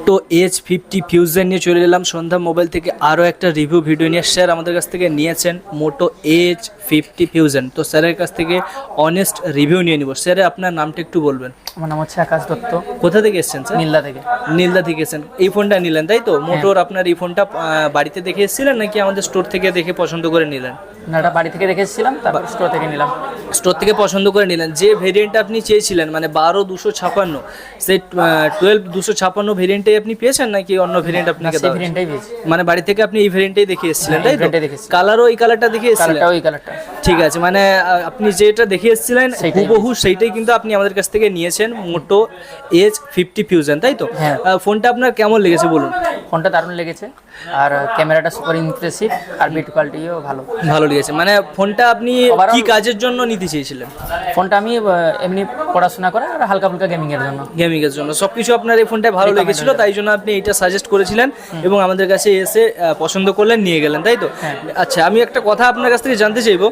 মোটো H50 fusion নিয়ে চলে এলাম সন্ধ্যা মোবাইল থেকে আরও একটা রিভিউ ভিডিও নিয়ে। স্যার আমাদের কাছ থেকে নিয়েছেন মোটো H50 ফিউশন, তো স্যারের কাছ থেকে অনেস্ট রিভিউ নিয়ে নিব। স্যার আপনার নামটা একটু বলবেন? আমার নাম হচ্ছে আকাশ দত্ত। কোথা থেকে এসেছেন স্যার? নীলদা থেকে। নীলদা থেকে এসেছেন, এই ফোনটা নিলেন তাই তো? মোটোর আপনার এই ফোনটা বাড়িতে দেখে এসেছিলেন নাকি আমাদের স্টোর থেকে দেখে পছন্দ করে নিলেন? না, এটা বাড়ি থেকে রেখেছিলাম, তারপর স্টোর থেকে নিলাম। স্টোর থেকে পছন্দ করে নিলেন। যে ভেরিয়েন্টটা আপনি চেয়েছিলেন মানে 12256, সেই 12256 ভেরিয়েন্টটাই আপনি পেয়েছেন নাকি অন্য ভেরিয়েন্ট আপনাকে দেওয়া? ভেরিয়েন্টটাই পেয়েছি। মানে বাড়ি থেকে আপনি এই ভেরিয়েন্টটাই দেখে এসেছিলেন তাই তো? ভেরিয়েন্টটাই দেখেছি। কালারও এই কালারটা দেখে এসেছিলেন? কালারটাও এই কালারটা। ঠিক আছে, মানে আপনি যেটা দেখে এসেছিলেন হুবহু সেইটাই কিন্তু আপনি আমাদের কাছ থেকে নিয়েছেন, মোটো H50 ফিউশন তাই তো? ফোনটা আপনার কেমন লেগেছে বলুন? ফোনটা দারুণ লেগেছে, আর ক্যামেরাটা সুপার ইমপ্রেসিভ, আর বিট কোয়ালিটিও ভালো লেগেছে। মানে ফোনটা আপনি কি কাজের জন্য নিতে চেয়েছিলেন? ফোনটা আমি এমনি পড়াশোনা করে আর হালকা ফুলকা গেমিং এর জন্য সবকিছু আপনার এই ফোনটায় ভালো লেগেছিল, তাই জন্য আপনি এটা সাজেস্ট করেছিলেন এবং আমাদের কাছে এসে পছন্দ করলেন, নিয়ে গেলেন তাই তো? আচ্ছা, আমি একটা কথা আপনার কাছ থেকে জানতে চাইবো,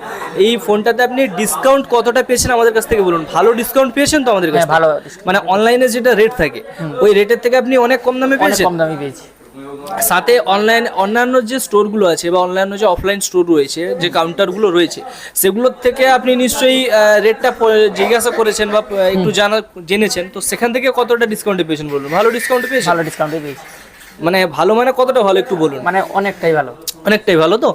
এই ফোনটাতে আপনি ডিসকাউন্ট কতটা পেয়েছেন আমাদের কাছ থেকে বলুন? ভালো ডিসকাউন্ট পেয়েছেন তো আমাদের কাছে? ভালো, মানে অনলাইনে যেটা রেট থাকে ওই রেটের থেকে আপনি অনেক কম দামে পেয়েছেন? কম দামে পেয়েছি। সাথে অন্যান্য যে স্টোরগুলো আছে বা অন্যান্য যে অফলাইন স্টোর রয়েছে, যে কাউন্টারগুলো রয়েছে, সেগুলোর থেকে আপনি নিশ্চয়ই রেটটা জিজ্ঞাসা করেছেন বা একটু জেনেছেন, তো সেখান থেকে কতটা ডিসকাউন্টে পেয়েছেন বলুন? ভালো ডিসকাউন্টে পেয়েছেন? ভালো ডিসকাউন্টে পেয়েছি। মানে ভালো মানে কতটা ভালো একটু বলুন? মানে অনেকটাই ভালো। অনেকটাই ভালো তো?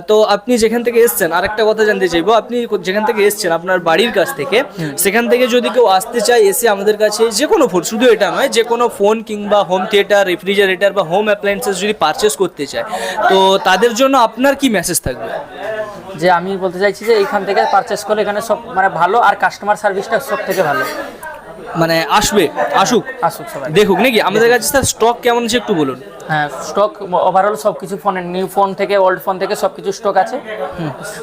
তো আপনি যেখান থেকে এসছেন আরেকটা কথা জানতে চাইবো, আপনি যেখান থেকে এসছেন আপনার বাড়ির কাছ থেকে, সেখান থেকে যদি কেউ আসতে চায় এসে আমাদের কাছে যে কোনো ফোন, শুধু এটা নয়, যে কোনো ফোন কিংবা হোম থিয়েটার, রেফ্রিজারেটর বা হোম অ্যাপ্লায়েন্সেস যদি পারচেস করতে চায়, তো তাদের জন্য আপনার কি মেসেজ থাকবে? যে আমি বলতে চাইছি যে এইখান থেকে পারচেস করলে এখানে সব মানে ভালো, আর কাস্টমার সার্ভিসটা সব থেকে ভালো। মানে আসুক সবাই দেখুক নাকি? আমাদের কাছে স্যার স্টক কেমন আছে একটু বলুন? হ্যাঁ, স্টক ওভারঅল সব কিছু ফোনের, নিউ ফোন থেকে ওল্ড ফোন থেকে সব কিছু স্টক আছে।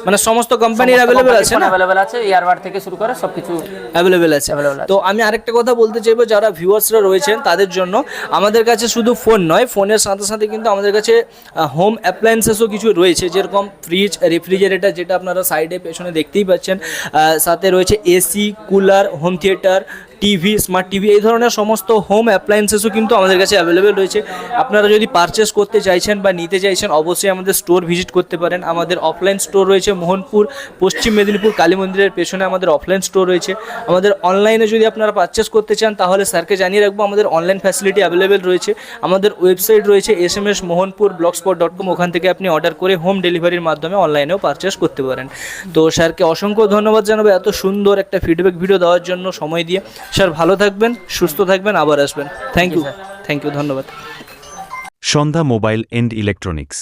মানে সমস্ত কোম্পানির অ্যাভেলেবেল আছে না? অ্যাভেলেবেল আছে, ইয়ারবাড থেকে শুরু করে সব কিছু অ্যাভেলেবেল আছে। তো আমি আরেকটা কথা বলতে চাইবো, যারা ভিউয়ার্সরা রয়েছেন তাদের জন্য, আমাদের কাছে শুধু ফোন নয়, ফোনের সাথে সাথে কিন্তু আমাদের কাছে হোম অ্যাপ্লায়েন্সেসও কিছু রয়েছে, যেরকম ফ্রিজ, রেফ্রিজারেটর, যেটা আপনারা সাইডে পেছনে দেখতেই পাচ্ছেন, সাথে রয়েছে AC, cooler, home theatre, TV, smart TV, এই ধরনের সমস্ত হোম অ্যাপ্লায়েন্সেসও কিন্তু আমাদের কাছে অ্যাভেলেবেল রয়েছে। আপনারা যদি পারচেস করতে চাইছেন বা নিতে চাইছেন, অবশ্যই আমাদের স্টোর ভিজিট করতে পারেন। আমাদের অফলাইন স্টোর রয়েছে মোহনপুর, পশ্চিম মেদিনীপুর কালী মন্দিরের পেছনে আমাদের অফলাইন স্টোর রয়েছে। আমাদের অনলাইনে যদি আপনারা পারচেস করতে চান, তাহলে স্যারকে জানিয়ে রাখবো আমাদের অনলাইন ফ্যাসিলিটি অ্যাভেলেবেল রয়েছে। আমাদের ওয়েবসাইট রয়েছে sms-mohanpur.blogspot.com, ওখান থেকে আপনি অর্ডার করে হোম ডেলিভারির মাধ্যমে অনলাইনেও পারচেস করতে পারেন। তো স্যারকে অসংখ্য ধন্যবাদ জানাবো এত সুন্দর একটা ফিডব্যাক ভিডিও দেওয়ার জন্য, সময় দিয়ে। স্যার ভালো থাকবেন, সুস্থ থাকবেন, আবার আসবেন। থ্যাংক ইউ, ধন্যবাদ। সন্ধ্যা মোবাইল এন্ড ইলেকট্রনিক্স।